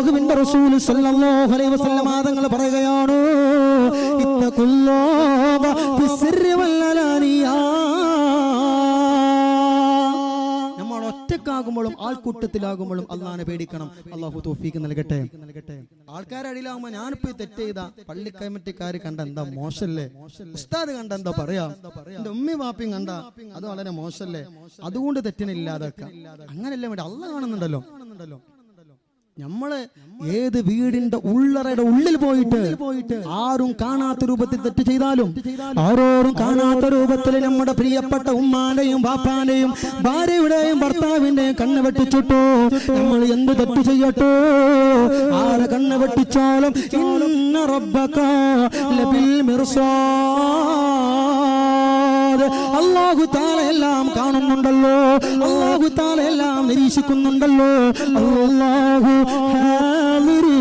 അല്ലാഹുവിന്റെ റസൂൽ സല്ലല്ലാഹു അലൈഹി വസല്ലം തങ്ങൾ പറയുകയാണ്, ഇത്തഖുല്ലാഹ ഫിസ്സിർരി വൽ അലാനിയ. നമ്മൾ ഒറ്റക്കാകുമ്പോഴും ആൾക്കൂട്ടത്തിലാകുമ്പോഴും അള്ളാഹിനെ പേടിക്കണം. അള്ളാഹു തൗഫീഖ് നൽകട്ടെ. ആൾക്കാരടിയിലാകുമ്പോ ഞാനിപ്പോ തെറ്റ് ചെയ്ത പള്ളി കമ്മിറ്റിക്കാർ കണ്ട എന്താ മോശല്ലേ, ഉസ്താദ് കണ്ട എന്താ പറയാ, എന്റെ ഉമ്മി വാപ്പിയും കണ്ട അത് വളരെ മോശല്ലേ, അതുകൊണ്ട് തെറ്റിനില്ലാതാക്കാം. അങ്ങനെയല്ല വേണ്ടി അള്ളാഹ് കാണുന്നുണ്ടല്ലോ. നമ്മള് ഏത് വീടിന്റെ ഉള്ളറയുടെ ഉള്ളിൽ പോയിട്ട് ആരും കാണാത്ത രൂപത്തിൽ തെറ്റ് ചെയ്താലും, ആരോരും കാണാത്ത രൂപത്തിൽ നമ്മുടെ പ്രിയപ്പെട്ട ഉമ്മാന്റെയും ബാപ്പാന്റെയും ഭാര്യയുടെയും ഭർത്താവിന്റെയും കണ്ണ് വെട്ടിച്ചിട്ടോ നമ്മൾ എന്ത് തെറ്റ് ചെയ്യട്ടോ, ആരെ കണ്ണ് വെട്ടിച്ചാലും ഇന്ന റബ്ബക ലബിൽ മിർസാദ്, അല്ലാഹു തആല എല്ലാം കാണുന്നുണ്ടല്ലോ, അല്ലാഹു തആല എല്ലാം നിരീക്ഷിക്കുന്നുണ്ടല്ലോ. അല്ലാഹു ഹാദിരി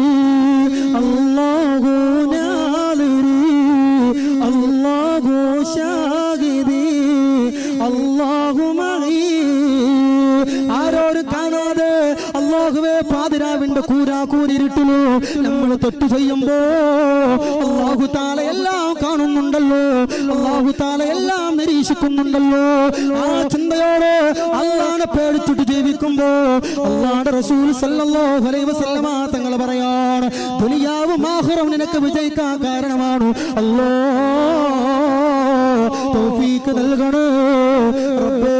അല്ലാഹു നാദിരി അല്ലാഹു ഷാഹിദി അല്ലാഹു മഈ. ആരോരും കാണാതെ അല്ലാഹുവേ പാതിരാവിന്റെ കൂരാക്കൂരിരുട്ടിലോ നമ്മൾ തെറ്റ് ചെയ്യുമ്പോ അല്ലാഹു തആല എല്ലാം കാണുന്നുണ്ടല്ലോ, അല്ലാഹു തആല എല്ലാം നിരീക്ഷിക്കുന്നുണ്ടല്ലോ. ആ ചിന്തയോടെ അല്ലാഹുവിനെ പേടിച്ചിട്ട് ജീവിക്കുമ്പോ അല്ലാഹുവിന്റെ റസൂൽ സല്ലല്ലാഹു അലൈഹി വസല്ലം തങ്ങൾ പറയാണ്, ദുനിയാവും ആഖിറവും നിനക്ക് വിജയിക്കാൻ കാരണമാണ്. അല്ലാഹ് തൗഫീഖ് നൽകണേ റബ്ബേ.